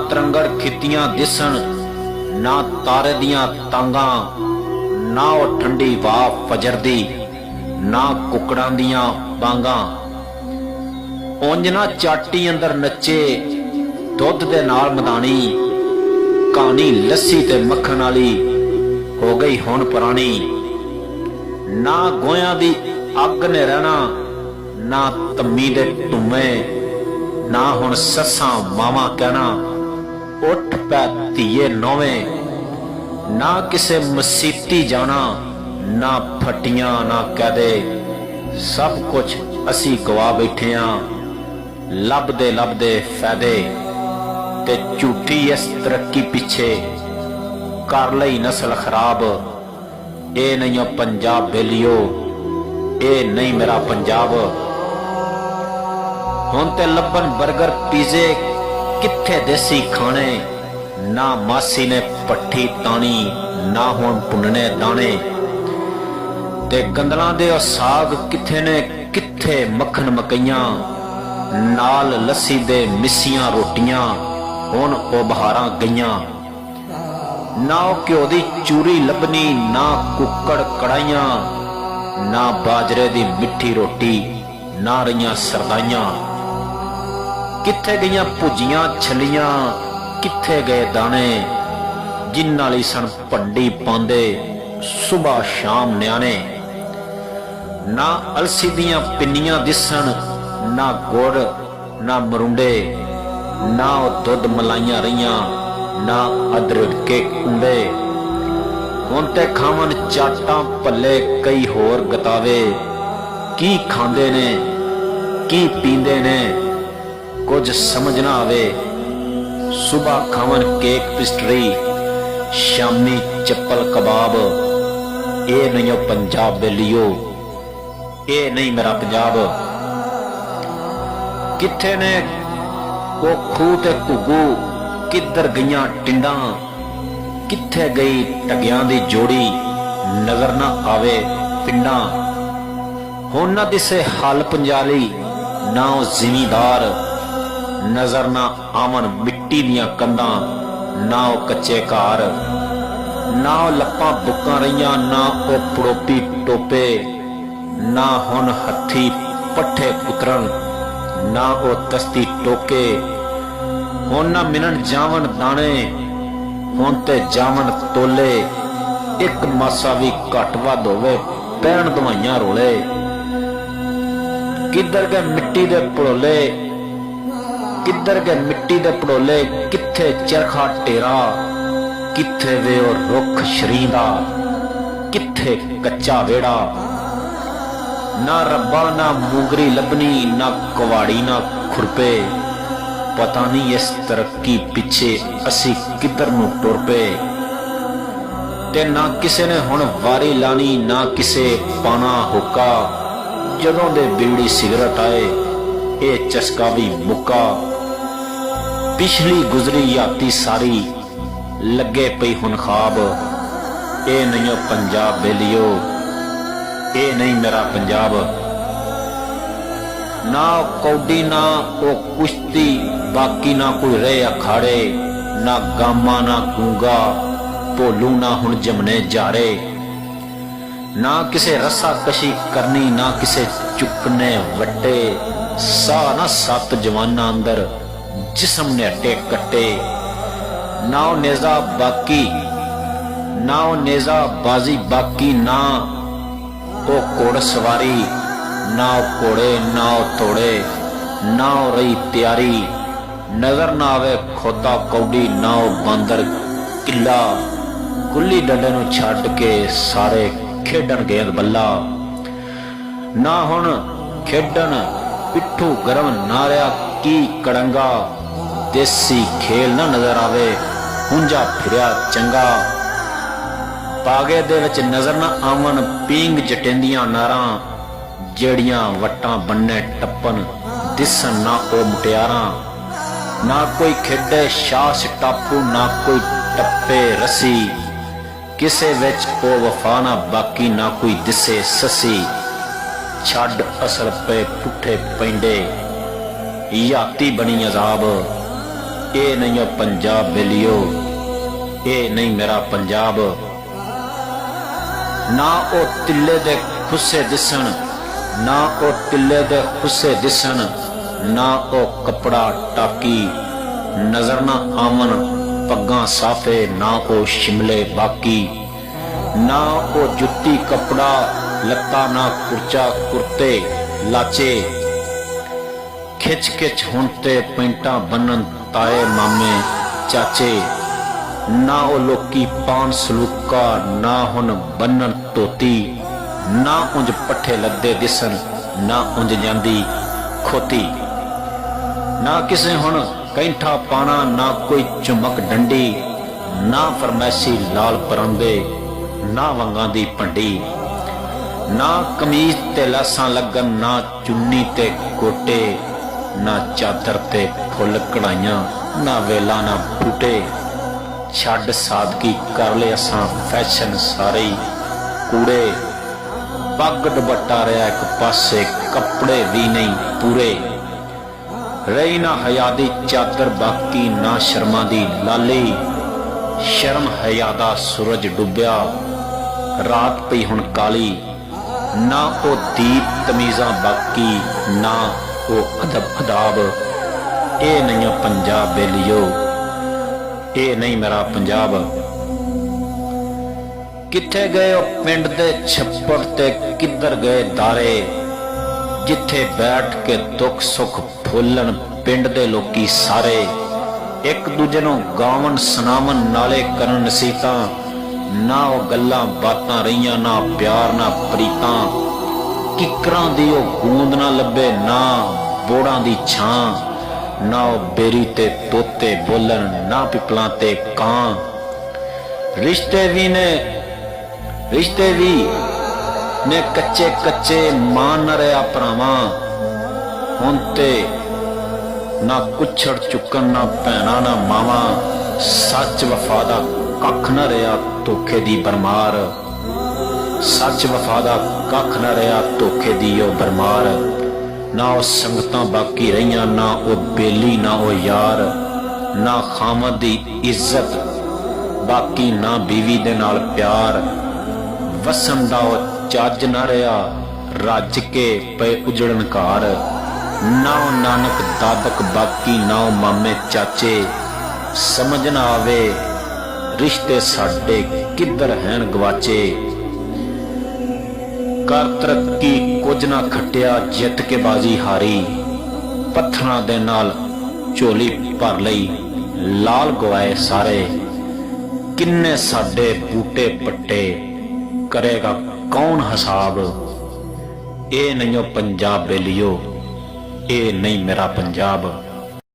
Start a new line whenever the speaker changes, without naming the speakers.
तरंगड़ खितियां दिसन, ना तारे दियां तांगां, ना ओ ठंडी वाह फजर दी, ना कुकड़ां दियां बांगां। उंज ना चाटी अंदर नचे दुध दे नाल मदानी, कहानी लस्सी ते मक्खन वाली हो गई हुण पुरानी। ना गोयां दी अग ने रहना, ना तम्मी दे टुम्मे, ना हुण सस्सां मावां कहना उठ पै धीए नौवें। ना किसे मसीती जाना, ना फटियां ना कहदे, सब कुछ असी गवा बैठे हां लभदे लभदे फायदे। ते झूठी इस तरक्की पिछे कर लई नस्ल खराब, ए नहीं पंजाब बेलियो, ए नहीं मेरा पंजाब। हुण ते लभन बर्गर पीजे किथे देसी खाने, ना मासी ने पट्ठी तानी, ना हुण भुनने दाने। ते गंदलां दे साग किथे ने, किथे मक्खन मकइयां, नाल लस्सी दे मिसियां रोटियां हुण ओ बहारां गईयां। ना घ्यो दी चूरी लभनी, ना कुक्कड़ कड़ाइयां, ना बाजरे दी मिठी रोटी, ना रहियां सरदाइयां। किथे गईयां भुजियां छलियां, किथे गए दाने, जिन्हां लई सन भंडी पांदे सुबह शाम न्याणे। ना अलसी दियां पिन्नियां दिसन, ना गुड़ ना मरुंडे, ना ओ दुध मलाइयां रहियां, ना अदरक के कुंडे। हुण ते खावन चाटां भल्ले कई होर गतावे, की खांदे ने की पींदे ने कुछ समझ ना आवे। सुबह खावन केक पिस्ट्री, शामी चप्पल कबाब, ए नहीं पंजाब बेलियो, ए नहीं मेरा पंजाब। किथे ने वो खूह ते घुग्गू, किधर गईयां टिंडां, किथे गई टगियां दी जोड़ी, नजर ना आवे पिंडां। हुण ना दिसे हल पंजाली, ना ओ जिमीदार, नजर ना आवन मिट्टी दियां कंधां, ना ओ कच्चे घर। ना ओ लप्पां बुक्कां रहियां, ना ओ पड़ोपी टोपे, ना हुण हत्थी पट्ठे पुत्रन, ना ओ तस्ती टोके। हुण ना मिलन जावन दाने, हुण ते जावन तोले, एक मासा भी घट वध होवे पैण दवाइयां रोले। किधर गए मिट्टी दे पड़ोले, किधर गए मिट्टी दे पड़ोले, किथे चरखा टेरा, किथे वे ओ रुख शरींदा, किथे कच्चा वेड़ा। ना रब्बा ना मूंगरी लभनी, ना कुवाड़ी ना खुरपे, पता नहीं इस तरक्की पिछे असी किधर नूं टुर पे। ते ना किसे ने हुण वारी लानी, ना किसे पाना हुक्का, जदों दे बीड़ी सिगरट आए ये चस्का भी मुक्का। पिछली गुजरी याती सारी लगे पई हुण खाब, ए नहीं पंजाब बेलियो, ए नहीं मेरा पंजाब। ना कौडी ना ओ कुश्ती, बाकी ना कोई रहे अखाड़े, ना गामा ना गूंगा, भोलू ना हुण जमने जारे। ना किसे रस्सा कशी करनी, ना किसे चुकने वट्टे, सा ना सत जवाना अंदर जिस्म ने अट्टे कट्टे। ना ओ नेजा बाकी, ना ओ नेजा बाजी बाकी, ना ओ घोड़ सवारी, ना ओ घोड़े ना ओ तोड़े, ना ओ रही तैयारी। नजर ना आवे खोता कौडी, ना ओ बांदर किला, गुल्ली डंडे नूं छड्ड के सारे खेडण गेंद बल्ला। ना हुण खेडण पिट्ठू गरम ना रहा की कड़ंगा, देसी खेल ना नजर आवे हुंजा फिरिया चंगा। पागे दे विच नजर ना आवन पींग जटेंदियां नारां, जेड़ियां वट्टां बन्ने टप्पन दिसन ना ओ मुटियारां। ना कोई खेडे शास टापू, ना कोई टप्पे रसी, किसे विच ओ वफा ना बाकी, ना कोई दिसे ससी। छड़ असल पे पुठे पेंडे याती बनी अजाब, ਇਹ ਨਹੀਂ ਉਹ ਪੰਜਾਬ ਬੇਲੀਓ, ਇਹ ਨਹੀਂ ਮੇਰਾ ਪੰਜਾਬ। ਨਾ ਉਹ ਤਿੱਲੇ ਦੇ ਖੁੱਸੇ ਦਿਸਣ, ਨਾ ਉਹ ਤਿੱਲੇ ਦੇ ਖੁੱਸੇ ਦਿਸਣ, ਨਾ ਉਹ ਕੱਪੜਾ ਟਾਕੀ ਨਜ਼ਰ ਨਾ ਆਵਣ ਪੱਗਾਂ ਸਾਫੇ, ਨਾ ਉਹ ਸ਼ਿਮਲੇ ਬਾਕੀ, ਨਾ ਉਹ ਜੁੱਤੀ ਕੱਪੜਾ ਲੱਤਾ, ਨਾ ਕੁਰਚਾ ਕੁਰਤੇ ਲਾਚੇ। ਖਿੱਚ ਖਿੱਚ ਹੁਣ ਤੇ ਪੈਂਟਾਂ ਬੰਨਣ ਤਾਏ ਮਾਮੇ ਚਾਚੇ, ਨਾ ਉਹ ਲੋਕੀ ਪਾਨ ਸਲੂਕਾ, ਨਾ ਹੁਣ ਬੰਨਣ ਧੋਤੀ, ਨਾ ਉਂਝ ਪੱਠੇ ਲੱਦੇ ਦਿਸਣ, ਨਾ ਉਂਝ ਜਾਂਦੀ ਖੋਤੀ। ਨਾ ਕਿਸੇ ਹੁਣ ਕੈਂਠਾ ਪਾਣਾ, ਨਾ ਕੋਈ ਚੁੰਮਕ ਡੰਡੀ, ਨਾ ਫਰਮੈਸੀ ਲਾਲ ਪਰਾਂਦੇ, ਨਾ ਵੰਗਾਂ ਦੀ ਭੰਡੀ। ਨਾ ਕਮੀਜ਼ ਤੇ ਲਾਸਾਂ ਲੱਗਣ, ਨਾ ਚੁੰਨੀ ਤੇ ਕੋਟੇ, ਨਾ ਚਾਦਰ ਤੇ ਫੁੱਲ ਕਢਾਈਆਂ, ਨਾ ਵੇਲਾ ਨਾ ਬੂਟੇ। ਛੱਡ ਸਾਦਗੀ ਕਰ ਲਏ ਅਸਾਂ ਫੈਸ਼ਨ ਸਾਰੇ ਹੀ ਕੂੜੇ। ਪੱਗ ਦੁਪੱਟਾ ਰਿਹਾ ਇੱਕ ਪਾਸੇ, ਕੱਪੜੇ ਵੀ ਨਹੀਂ ਪੂਰੇ। ਰਹੀ ਨਾ ਹਯਾ ਦੀ ਚਾਦਰ ਬਾਕੀ, ਨਾ ਸ਼ਰਮਾਂ ਦੀ ਲਾਲੀ। ਸ਼ਰਮ ਹਯਾ ਦਾ ਸੂਰਜ ਡੁੱਬਿਆ, ਰਾਤ ਪਈ ਹੁਣ ਕਾਲੀ। ਨਾ ਉਹ ਦੀਪ ਤਮੀਜ਼ਾਂ ਬਾਕੀ, ਨਾ ਉਹ ਅਦਬ ਅਦਾਬ। ਇਹ ਨਹੀਂ ਉਹ ਪੰਜਾਬ ਬੇਲੀਓ, ਇਹ ਨਹੀਂ ਮੇਰਾ ਪੰਜਾਬ। ਕਿੱਥੇ ਗਏ ਉਹ ਪਿੰਡ ਦੇ ਛੱਪੜ ਤੇ, ਕਿੱਧਰ ਗਏ ਦਾਰੇ, ਜਿੱਥੇ ਬੈਠ ਕੇ ਦੁੱਖ ਸੁੱਖ ਫੋਲਣ ਪਿੰਡ ਦੇ ਲੋਕੀ ਸਾਰੇ। ਇੱਕ ਦੂਜੇ ਨੂੰ ਗਾਵਣ ਸੁਣਾਵਣ ਨਾਲੇ ਕਰਨ ਨਸੀਹਤਾਂ, ਨਾ ਉਹ ਗੱਲਾਂ ਬਾਤਾਂ ਰਹੀਆਂ, ਨਾ ਪਿਆਰ ਨਾ ਪ੍ਰੀਤਾਂ। ਕਿਕਰਾਂ ਦੀ ਉਹ ਗੂੰਦ ਨਾ ਲੱਭੇ, ਨਾ ਬੋੜਾਂ ਦੀ ਛਾਂ, ਨਾ ਉਹ ਬੇਰੀ ਤੇ ਤੋਤੇ ਬੋਲਣ, ਨਾ ਪਿਪਲਾਂ ਤੇ ਕਾਂ। ਰਿਸ਼ਤੇ ਵੀ ਨੇ ਕੱਚੇ ਕੱਚੇ ਮਾਨ ਨਾ ਰਿਹਾ ਭਰਾਵਾਂ। ਹੁਣ ਤੇ ਨਾ ਕੁੱਛੜ ਚੁੱਕਣ, ਨਾ ਭੈਣਾਂ ਨਾ ਮਾਵਾਂ। ਸੱਚ ਵਫਾ ਦਾ ਕੱਖ ਨਾ ਰਿਹਾ, ਧੋਖੇ ਦੀ ਬਰਮਾਰ। ਸੱਚ ਵਫਾ ਦਾ ਕੱਖ ਨਾ ਰਿਹਾ, ਧੋਖੇ ਦੀ ਉਹ ਬਰਮਾਰ। ਨਾ ਉਹ ਸੰਗਤਾਂ ਬਾਕੀ ਰਹੀਆਂ, ਨਾ ਉਹ ਬੇਲੀ, ਨਾ ਉਹ ਯਾਰ। ਨਾ ਖਾਮਦ ਦੀ ਇੱਜ਼ਤ ਬਾਕੀ, ਨਾ ਬੀਵੀ ਦੇ ਨਾਲ ਪਿਆਰ। ਵਸਣ ਦਾ ਉਹ ਚੱਜ ਨਾ ਰਿਹਾ, ਰੱਜ ਕੇ ਪਏ ਉਜੜਨ ਘਰ। ਨਾ ਉਹ ਨਾਨਕ ਦਾਦਕ ਬਾਕੀ, ਨਾ ਉਹ ਮਾਮੇ ਚਾਚੇ। ਸਮਝ ਨਾ ਆਵੇ ਰਿਸ਼ਤੇ ਸਾਡੇ ਕਿੱਧਰ ਹੈਨ ਗਵਾਚੇ। ਕਰ ਤਰੱਕੀ ਕੁਝ ਨਾ ਖੱਟਿਆ, ਜਿੱਤ ਕੇ ਬਾਜ਼ੀ ਹਾਰੀ। ਪੱਥਰਾਂ ਦੇ ਨਾਲ ਝੋਲੀ ਭਰ ਲਈ, ਲਾਲ ਗਵਾਏ ਸਾਰੇ। ਕਿੰਨੇ ਸਾਡੇ ਬੂਟੇ ਪੱਟੇ, ਕਰੇਗਾ ਕੌਣ ਹਿਸਾਬ। ਇਹ ਨਹੀਂ ਉਹ ਪੰਜਾਬ ਬੇਲੀਓ, ਇਹ ਨਹੀਂ ਮੇਰਾ ਪੰਜਾਬ।